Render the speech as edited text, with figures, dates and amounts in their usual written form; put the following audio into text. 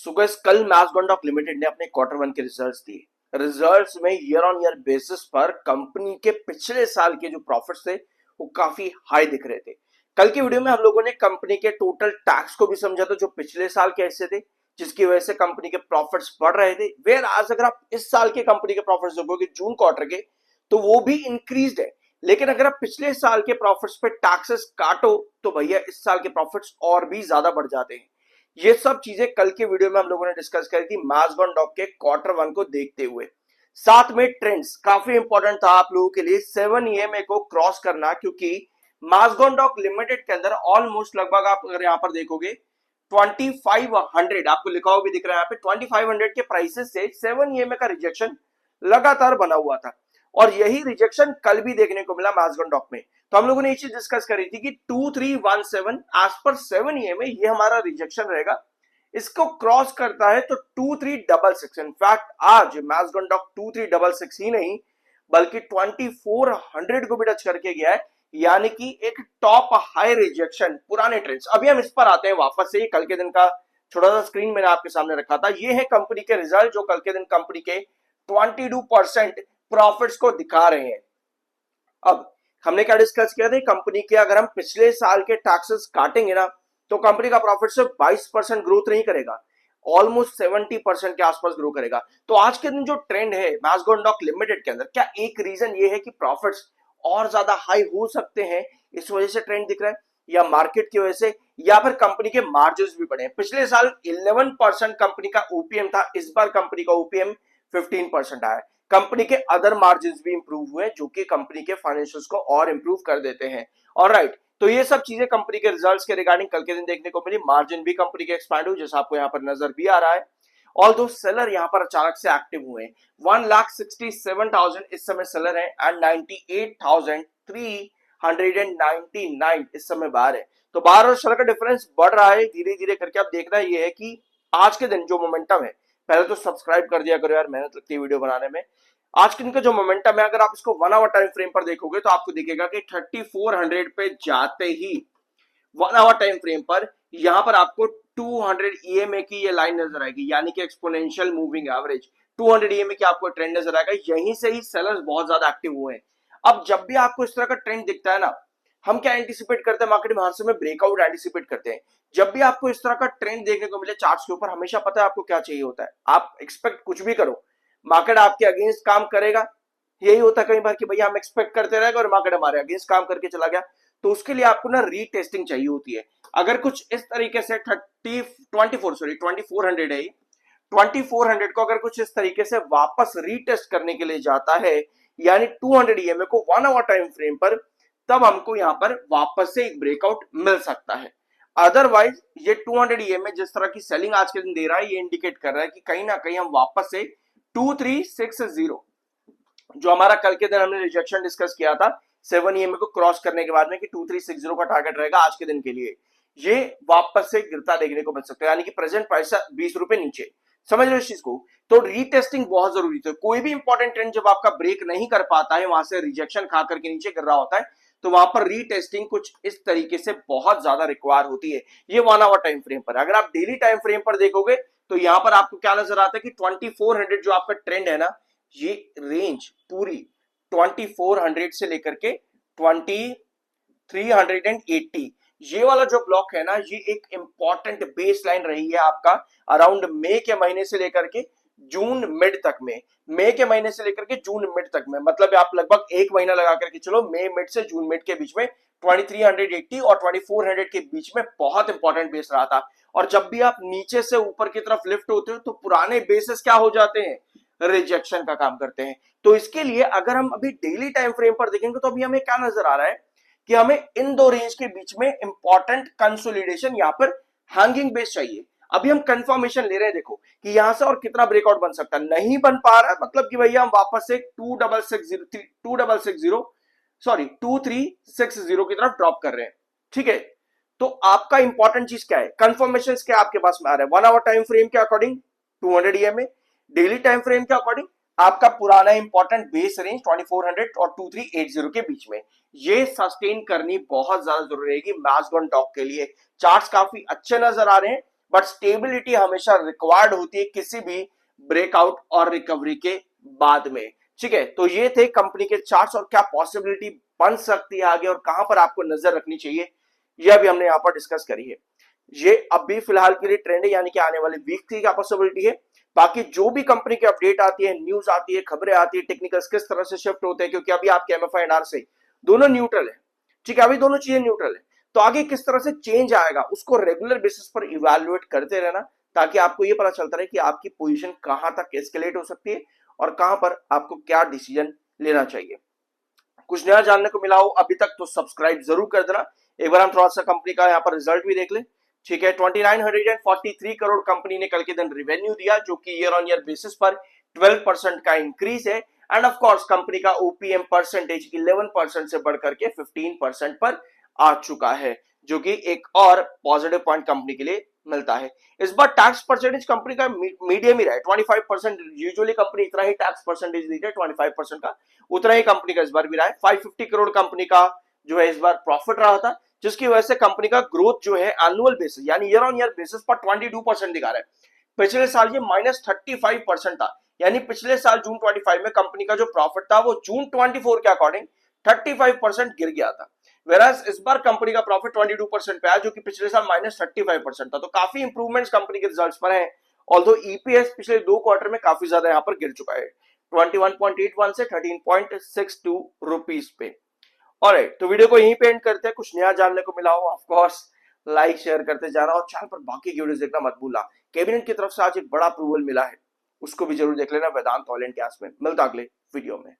So guys कल मैस्गोंडॉक limited ने अपने क्वार्टर वन के रिजल्ट्स दिए। रिजल्ट्स में ईयर ऑन ईयर बेसिस पर कंपनी के पिछले साल के जो प्रॉफिट्स थे वो काफी हाई दिख रहे थे। कल की वीडियो में हम लोगों ने कंपनी के टोटल टैक्स को भी समझा था जो पिछले साल के ऐसे थे जिसकी वजह से कंपनी के प्रॉफिट्स बढ़ रहे थे। वेयर आज अगर आप इस साल के कंपनी के प्रॉफिट्स देखोगे जून क्वार्टर के तो वो भी इंक्रीज है, लेकिन अगर आप पिछले साल के प्रॉफिट्स पे टैक्सेस काटो तो भैया इस साल के प्रॉफिट्स और भी ज्यादा बढ़ जाते हैं। ये सब चीजें कल के वीडियो में हम लोगों ने डिस्कस करी थी मैस्गोंडॉक के क्वार्टर वन को देखते हुए। साथ में ट्रेंड्स काफी इंपॉर्टेंट था आप लोगों के लिए 7 ईएमए को क्रॉस करना, क्योंकि मैस्गोंडॉक लिमिटेड के अंदर ऑलमोस्ट लगभग आप अगर यहां पर देखोगे 2500 आपको लिखा हुआ भी दिख रहा है यहाँ पे 2500 के प्राइसेस से 7 ईएमए का रिजेक्शन लगातार बना हुआ था और यही रिजेक्शन कल भी देखने को मिला मैस्गोंडॉक में। तो हम लोगों ने ये चीज डिस्कस करी थी कि 2317 एज पर 7 ईएमए ये हमारा रिजेक्शन रहेगा। इसको क्रॉस करता है तो 2366, इनफैक्ट आज मैस्गोंडॉक 2366 ही नहीं बल्कि 2400 को भी टच करके गया है, यानी कि एक टॉप हाई रिजेक्शन पुराने ट्रेंड्स। अभी हम इस पर आते हैं वापस से। कल के दिन का छोटा सा स्क्रीन मैंने आपके सामने रखा था, ये है कंपनी के रिजल्ट जो कल के दिन कंपनी के 22% प्रॉफिट्स को दिखा रहे हैं। अब हमने क्या डिस्कस किया था, कंपनी के अगर हम पिछले साल के टैक्सेस काटेंगे ना तो कंपनी का प्रॉफिट सिर्फ 22% ग्रोथ नहीं करेगा, ऑलमोस्ट 70% के आसपास ग्रो करेगा। तो आज के दिन जो ट्रेंड है मैस्गोंडॉक लिमिटेड के अंदर, क्या एक रीजन ये है कि प्रॉफिट्स और ज्यादा हाई हो सकते हैं, इस वजह से ट्रेंड दिख रहा है, या मार्केट की वजह से, या फिर कंपनी के मार्जिन भी बढ़े। पिछले साल 11% कंपनी का ओपीएम था, इस बार कंपनी का ओपीएम 15% आया। कंपनी के अदर मार्जिन भी इंप्रूव हुए जो कि कंपनी के फाइनेंशियल्स को और इंप्रूव कर देते हैं। ऑलराइट, तो ये सब चीजें कंपनी के रिजल्ट्स के रिगार्डिंग कल के दिन देखने को मिली। मार्जिन भी कंपनी के एक्सपैंड हुए जैसा आपको यहाँ पर नजर भी आ रहा है। ऑल दो सेलर यहाँ पर अचानक से एक्टिव हुए, 1,67,000 इस समय सेलर है एंड 98,399 इस समय बाहर है। तो बाहर और सेलर का डिफरेंस बढ़ रहा है धीरे धीरे करके। अब देखना ये है कि आज के दिन जो मोमेंटम है, पहले तो सब्सक्राइब कर दिया करो यार, मेहनत लगती है वीडियो बनाने में। आज के दिन का जो मोमेंटम है अगर आप इसको 1 आवर टाइम फ्रेम पर देखोगे तो आपको दिखेगा कि 3400 पे जाते ही 1 आवर टाइम फ्रेम पर यहां पर आपको 200 ईएमए की ये लाइन नजर आएगी, यानी कि एक्सपोनेंशियल मूविंग एवरेज 200 ईएमए की आपको ट्रेंड नजर आएगा। यहीं से ही सेलर्स बहुत ज्यादा एक्टिव हुए हैं। अब जब भी आपको इस तरह का ट्रेंड दिखता है ना, हम क्या एंटिसिपेट करते हैं मार्केट में, हर समय ब्रेकआउट एंटिसिपेट करते हैं। जब भी आपको इस तरह का ट्रेंड देखने को मिले चार्ट्स के ऊपर, हमेशा पता है आपको क्या चाहिए होता है। आप एक्सपेक्ट कुछ भी करो, मार्केट आपके अगेंस्ट काम करेगा। यही होता है कई बार कि भैया हम एक्सपेक्ट करते रहेगा और मार्केट हमारे अगेंस्ट काम करके चला गया। तो उसके लिए आपको ना रीटेस्टिंग चाहिए होती है। अगर कुछ इस तरीके से 2400 है, 2400 को अगर कुछ इस तरीके से वापस रीटेस्ट करने के लिए जाता है, यानी 200 ईएमए को 1 आवर टाइम फ्रेम पर, तब हमको यहां पर वापस से एक ब्रेकआउट मिल सकता है। अदरवाइज ये 200 ईएमए जिस तरह की सेलिंग आज के दिन दे रहा है, ये इंडिकेट कर रहा है कि कहीं ना कहीं हम वापस से 2360 जो हमारा कल के दिन हमने रिजेक्शन डिस्कस किया था 7 ईएमए को क्रॉस करने के बाद में कि 2360 का टारगेट रहेगा आज के दिन के लिए, ये वापस से गिरता देखने को मिल सकता है, यानी कि प्रेजेंट प्राइस 20 रुपए नीचे। समझ लो इस चीज को। तो रीटेस्टिंग बहुत जरूरी है। कोई भी इंपॉर्टेंट ट्रेंड जब आपका ब्रेक नहीं कर पाता है, वहां से रिजेक्शन खा करके नीचे गिर रहा होता है, तो वहां पर रीटेस्टिंग कुछ इस तरीके से बहुत ज्यादा रिक्वायर होती है। ये 1 आवर टाइम फ्रेम पर। अगर आप डेली टाइम फ्रेम पर देखोगे तो यहां पर आपको क्या नजर आता है कि 2400 जो आपका ट्रेंड है ना, ये रेंज पूरी 2400 से लेकर के 2380, ये वाला जो ब्लॉक है ना, ये एक इंपॉर्टेंट बेस लाइन रही है आपका अराउंड मई के महीने से लेकर के जून मिड तक में। मई के महीने से लेकर के जून मिड तक में, मतलब आप लगभग एक महीना लगा करके चलो, मई मिड से जून मिड के बीच में 2380 और 2400 के बीच में बहुत इंपॉर्टेंट बेस रहा था। और जब भी आप नीचे से ऊपर की तरफ लिफ्ट होते हो तो पुराने बेसिस क्या हो जाते हैं, रिजेक्शन का काम करते हैं। तो इसके लिए अगर हम अभी डेली टाइम फ्रेम पर देखेंगे तो अभी हमें क्या नजर आ रहा है कि हमें इन दो रेंज के बीच में इंपॉर्टेंट कंसोलिडेशन या फिर हैंगिंग बेस चाहिए। अभी हम कंफर्मेशन ले रहे हैं, देखो कि यहां से और कितना ब्रेकआउट बन सकता है। नहीं बन पा रहा है मतलब कि भैया हम वापस से 2360 की तरफ ड्रॉप कर रहे हैं। ठीक है, तो आपका इंपॉर्टेंट चीज क्या है, कंफर्मेशन क्या आपके पास में आ रहा है। 1 आवर टाइम फ्रेम के according 200 EMA, daily time frame के अकॉर्डिंग आपका पुराना इंपॉर्टेंट बेस रेंज 2400 और 2380 के बीच में, ये सस्टेन करनी बहुत ज्यादा जरूरी रहेगी मैस्गोंडॉक के लिए। चार्ट्स काफी अच्छे नजर आ रहे हैं, बट स्टेबिलिटी हमेशा रिक्वायर्ड होती है किसी भी ब्रेकआउट और रिकवरी के बाद में। ठीक है, तो ये थे कंपनी के चार्ट्स और क्या पॉसिबिलिटी बन सकती है आगे और कहां पर आपको नजर रखनी चाहिए, यह भी हमने यहां पर डिस्कस करी है। ये अभी फिलहाल के लिए ट्रेंड है, यानी कि आने वाले वीक की क्या पॉसिबिलिटी है। बाकी जो भी कंपनी की अपडेट आती है, न्यूज आती है, खबरें आती है, टेक्निकल्स किस तरह से शिफ्ट होते हैं, क्योंकि अभी आपके एमएफआई एंड आरएसआई दोनों न्यूट्रल है। ठीक है, अभी दोनों चीजें न्यूट्रल है, तो आगे किस तरह से चेंज आएगा उसको रेगुलर बेसिस पर इवैल्यूएट करते रहना, ताकि आपको ये पता चलता रहे कि आपकी पोजीशन कहां तक एस्केलेट हो सकती है और कहां पर आपको क्या डिसीजन लेना चाहिए। कुछ नया जानने को मिला हो अभी तक तो सब्सक्राइब जरूर कर देना। एक बार हम थोड़ा सा कंपनी का यहाँ पर रिजल्ट भी देख ले। ठीक है, 2943 करोड़ कंपनी ने कल के दिन रिवेन्यू दिया, जो कि ईयर ऑन ईयर बेसिस पर 12% का इंक्रीज है। एंड ऑफ कोर्स कंपनी का ओपीएम परसेंटेज 11% से बढ़कर के 15% पर आ चुका है, जो कि एक और पॉजिटिव पॉइंट कंपनी के लिए मिलता है। इस बार टैक्स परसेंटेज कंपनी का मीडियम ही रहा है, 25%। यूजुअली कंपनी इतना ही टैक्स परसेंटेज देती है 25% का, उतना ही कंपनी का इस बार भी रहा है। 550 करोड़ कंपनी का जो है इस बार प्रॉफिट रहा था, जिसकी वजह से कंपनी का ग्रोथ जो है एनुअल बेसिस यानी ईयर ऑन ईयर बेसिस पर 22% दिखा रहा है। पिछले साल ये -35% था, यानी पिछले साल जून 25 में कंपनी का जो प्रॉफिट था वो जून 24 के अकॉर्डिंग 35% गिर गया था। वेराज इस बार कंपनी का प्रॉफिट 22% पे आया, जो कि पिछले साल -35% था। तो काफी इंप्रूवमेंट्स कंपनी के रिजल्ट्स पर हैं। ऑल्दो ईपीएस पिछले 2 क्वार्टर में काफी ज्यादा यहाँ पर गिर चुका है, 21.81 से 13.62 रुपीस पे। ऑलराइट, तो वीडियो को यहीं पे एंड करते हैं। कुछ नया जानने को मिला हो ऑफ कोर्स लाइक शेयर करते जाना और चैनल पर बाकी की वीडियोस देखना मत भूलना। कैबिनेट की तरफ से आज एक बड़ा अप्रूवल मिला है, उसको भी जरूर देख लेना। वेदांत ऑयल एंड गैस में मिलता अगले वीडियो में।